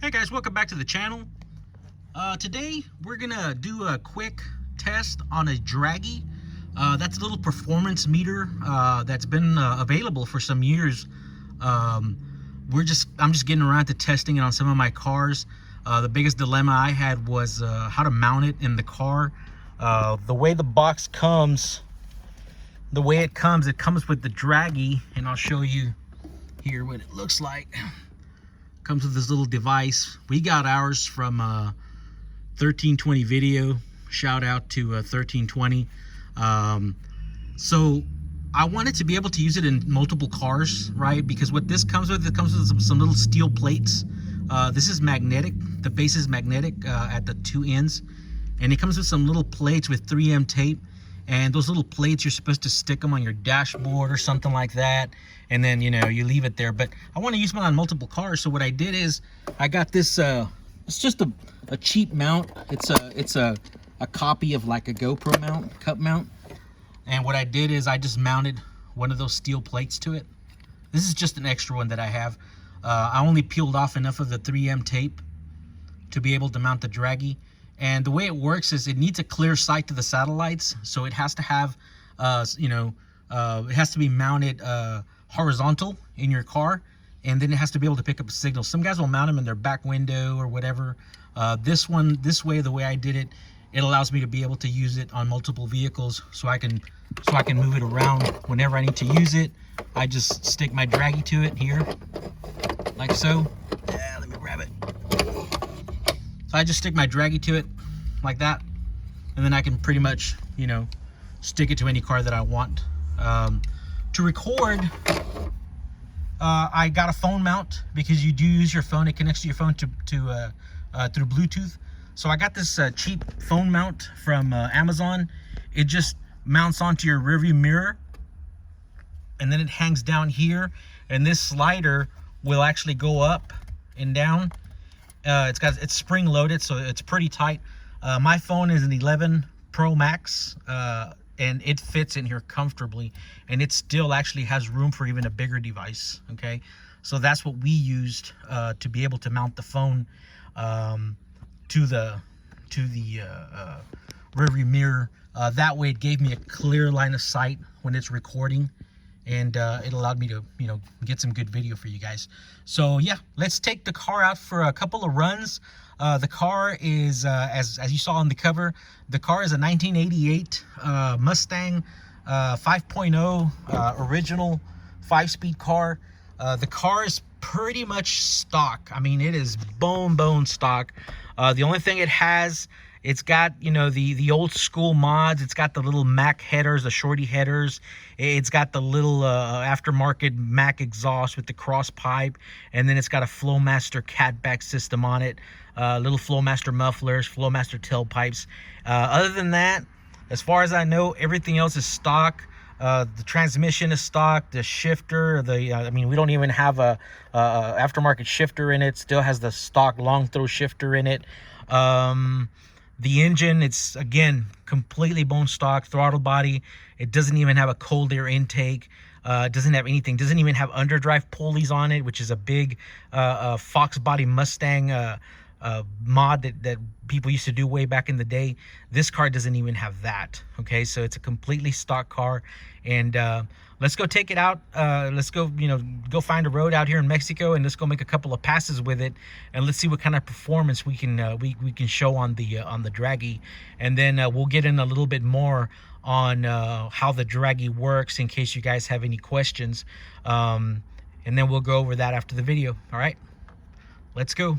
Hey guys, welcome back to the channel. Today we're gonna do a quick test on a Dragy. That's a little performance meter that's been available for some years. I'm just getting around to testing it on some of my cars. The biggest dilemma I had was how to mount it in the car. The way the box comes, it comes with the Dragy, and I'll show you here what it looks like. Comes with this little device. We got ours from 1320 Video. Shout out to 1320. So I wanted to be able to use it in multiple cars, right? Because what this comes with, it comes with some little steel plates. This is magnetic. The base is magnetic at the two ends, and it comes with some little plates with 3M tape. And those little plates, you're supposed to stick them on your dashboard or something like that, and then, you know, you leave it there. But I want to use one on multiple cars, so what I did is I got this. It's just a cheap mount. It's a copy of like a GoPro mount, cup mount. And what I did is I just mounted one of those steel plates to it. This is just an extra one that I have. I only peeled off enough of the 3M tape to be able to mount the Dragy. And the way it works is it needs a clear sight to the satellites, so it has to have, it has to be mounted horizontal in your car, and then it has to be able to pick up a signal. Some guys will mount them in their back window or whatever. This way, the way I did it, it allows me to be able to use it on multiple vehicles, so I can move it around whenever I need to use it. I just stick my Dragy to it here, like so. Yeah, let me grab it. So I just stick my Dragy to it like that, and then I can pretty much, you know, stick it to any car that I want. To record, I got a phone mount, because you do use your phone. It connects to your phone through Bluetooth. So I got this cheap phone mount from Amazon. It just mounts onto your rearview mirror, and then it hangs down here, and this slider will actually go up and down. It's spring loaded, so it's pretty tight. My phone is an 11 Pro Max, and it fits in here comfortably, and it still actually has room for even a bigger device. Okay, so that's what we used to be able to mount the phone to the rearview mirror. That way it gave me a clear line of sight when it's recording, and it allowed me to, you know, get some good video for you guys. So yeah, let's take the car out for a couple of runs. The car is, as you saw on the cover, the car is a 1988 Mustang 5.0 original 5-speed car. The car is pretty much stock. I mean, it is bone stock. The only thing it has, it's got, you know, the old school mods. It's got the little Mac headers, the shorty headers. It's got the little aftermarket Mac exhaust with the cross pipe, and then it's got a Flowmaster catback system on it. Little Flowmaster mufflers, Flowmaster tailpipes. Other than that, as far as I know, everything else is stock. The transmission is stock. The shifter, I mean, we don't even have a aftermarket shifter in it. Still has the stock long throw shifter in it. The engine, it's, again, completely bone stock. Throttle body, it doesn't even have a cold air intake. It doesn't have anything. Doesn't even have underdrive pulleys on it, which is a big Fox body Mustang mod that people used to do way back in the day. This car doesn't even have that. Okay, so it's a completely stock car, and let's go take it out. Let's go, you know, go find a road out here in Mexico, and let's go make a couple of passes with it, and let's see what kind of performance we can show on the Dragy, and then we'll get in a little bit more on how the Dragy works, in case you guys have any questions, and then we'll go over that after the video. All right, let's go.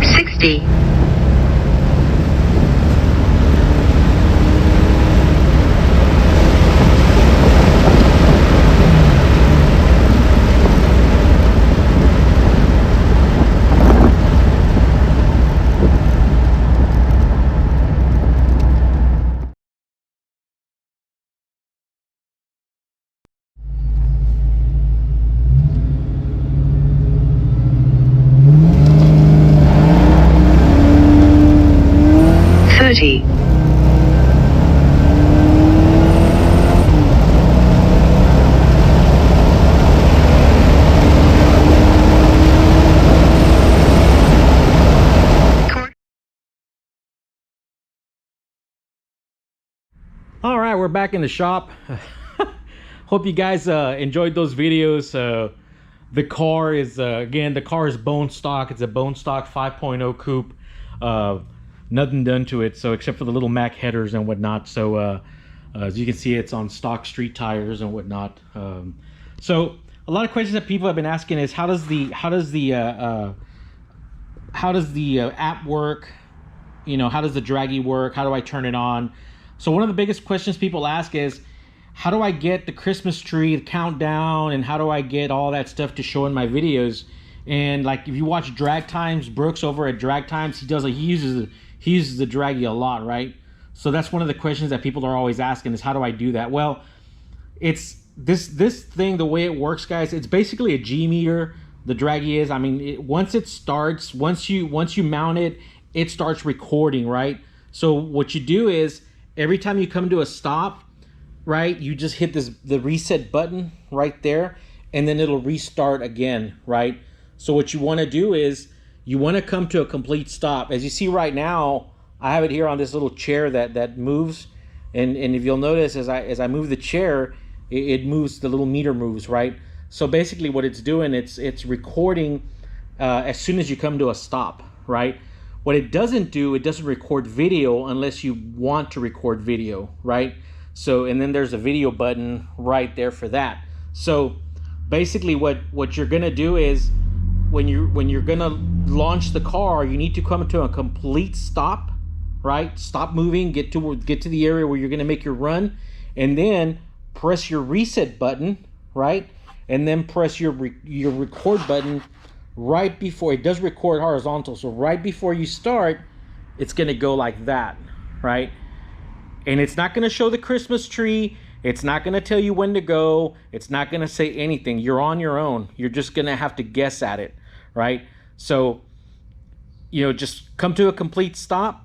Safety. 50. All right, we're back in the shop. Hope you guys enjoyed those videos. The car is again, the car is bone stock. It's a bone stock 5.0 coupe. Nothing done to it, so except for the little Mac headers and whatnot. So as you can see, it's on stock street tires and whatnot. So a lot of questions that people have been asking is how does the app work? You know, how does the Dragy work? How do I turn it on? So one of the biggest questions people ask is, how do I get the Christmas tree, the countdown, and how do I get all that stuff to show in my videos? And like if you watch Drag Times, Brooks over at Drag Times, he uses the Dragy a lot, right? So that's one of the questions that people are always asking is, how do I do that? Well, it's this thing, the way it works, guys, it's basically a G meter. The Dragy is, I mean, once it starts, once you mount it, it starts recording, right? So what you do is every time you come to a stop, right, you just hit the reset button right there, and then it'll restart again, right? So what you want to do is you want to come to a complete stop. As you see right now, I have it here on this little chair that moves, and if you'll notice, as I move the chair, it moves, the little meter moves, right? So basically what it's doing, it's recording as soon as you come to a stop, right? What it doesn't do, it doesn't record video unless you want to record video, right? So, and then there's a video button right there for that. So basically what you're gonna do is when you're gonna launch the car, you need to come to a complete stop, right? Stop moving, get to the area where you're gonna make your run, and then press your reset button, right? And then press your record button right before it does record horizontal. So right before you start, it's gonna go like that, right? And it's not gonna show the Christmas tree. It's not gonna tell you when to go. It's not gonna say anything. You're on your own. You're just gonna have to guess at it, right? So, you know, just come to a complete stop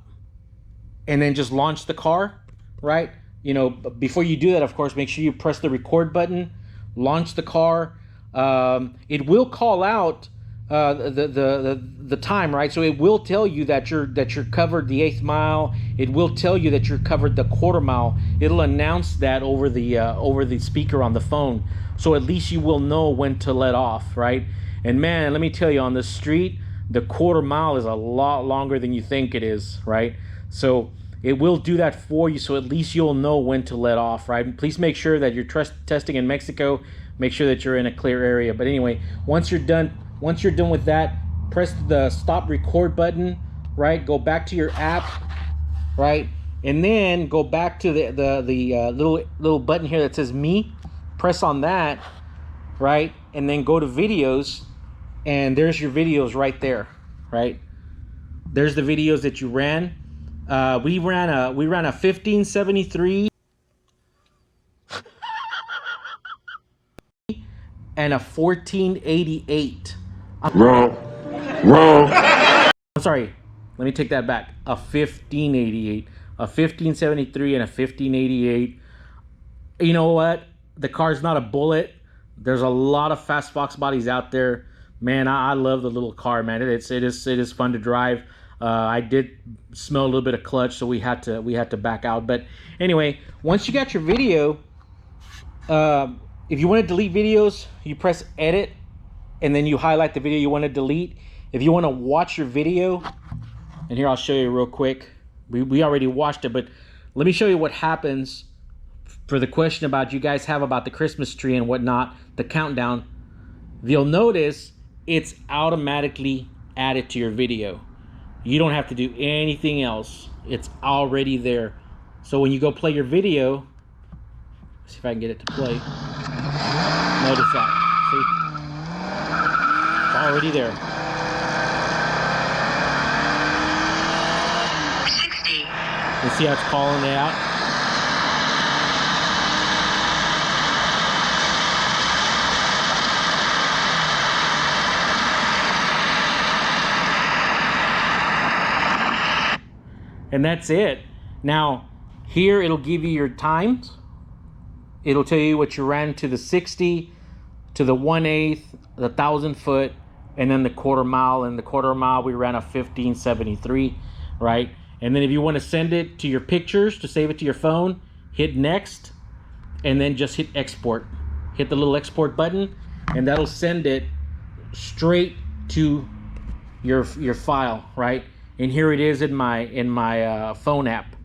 and then just launch the car, right? You know, before you do that, of course, make sure you press the record button, launch the car. It will call out the time, right? So it will tell you that you're covered the 1/8 mile. It will tell you that you're covered the 1/4 mile. It'll announce that over the speaker on the phone, so at least you will know when to let off, right? And man, let me tell you, on the street, the 1/4 mile is a lot longer than you think it is, right? So it will do that for you, so at least you'll know when to let off, right? Please make sure that you're testing in Mexico. Make sure that you're in a clear area. But anyway, once you're done with that, press the stop record button, right? Go back to your app, right? And then go back to the little button here that says me. Press on that, right? And then go to videos, and there's your videos right there, right? There's the videos that you ran. We ran a 1573 and a 1488. Wrong. I'm sorry, let me take that back. A 1588, a 1573, and a 1588. You know what? The car's not a bullet. There's a lot of fast Fox bodies out there. Man, I love the little car, man. It is fun to drive. I did smell a little bit of clutch, so we had to back out. But anyway, once you got your video, if you want to delete videos, you press edit, and then you highlight the video you want to delete. If you want to watch your video, and here I'll show you real quick. We already watched it, but let me show you what happens for the question about you guys have about the Christmas tree and whatnot, the countdown. You'll notice it's automatically added to your video. You don't have to do anything else. It's already there. So when you go play your video, see if I can get it to play. Notice that. See? It's already there. 60. You see how it's calling it out? And that's it. Now, here it'll give you your times. It'll tell you what you ran to the 60, to the 1/8, the 1,000 foot, and then the 1/4 mile. And the 1/4 mile, we ran a 1573, right? And then if you want to send it to your pictures, to save it to your phone, hit next, and then just hit export. Hit the little export button, and that'll send it straight to your file, right? And here it is in my phone app.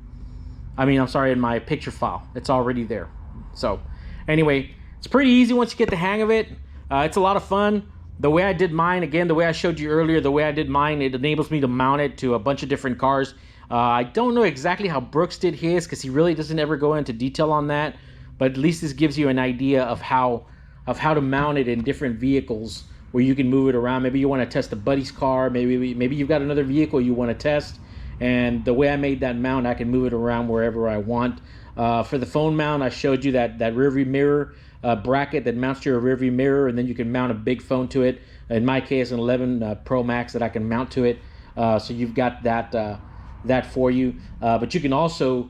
I'm sorry, in my picture file. It's already there. So anyway, it's pretty easy once you get the hang of it. It's a lot of fun. The way I did mine, again, the way I showed you earlier, the way I did mine, it enables me to mount it to a bunch of different cars. I don't know exactly how Brooks did his, because he really doesn't ever go into detail on that, but at least this gives you an idea of how to mount it in different vehicles where you can move it around. Maybe you want to test a buddy's car, maybe you've got another vehicle you want to test, and the way I made that mount, I can move it around wherever I want. For the phone mount, I showed you that rear view mirror bracket that mounts to your rear view mirror, and then you can mount a big phone to it. In my case, an 11 Pro Max that I can mount to it. So you've got that for you. But you can also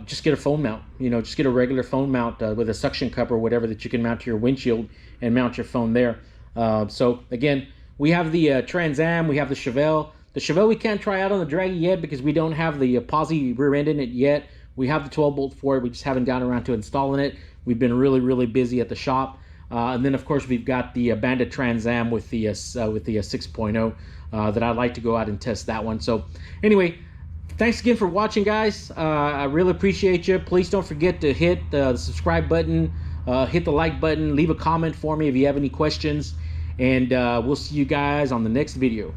just get a phone mount. Just get a regular phone mount with a suction cup or whatever that you can mount to your windshield and mount your phone there. So again, we have the Trans Am, we have the Chevelle. The Chevelle we can't try out on the Dragy yet because we don't have the posi rear end in it yet. We have the 12 bolt for it. We just haven't gotten around to installing it. We've been really busy at the shop. And then of course we've got the Bandit Trans Am with the 6.0 that I'd like to go out and test that one. So anyway, thanks again for watching, guys. I really appreciate you. Please don't forget to hit the subscribe button, hit the like button, leave a comment for me if you have any questions, and we'll see you guys on the next video.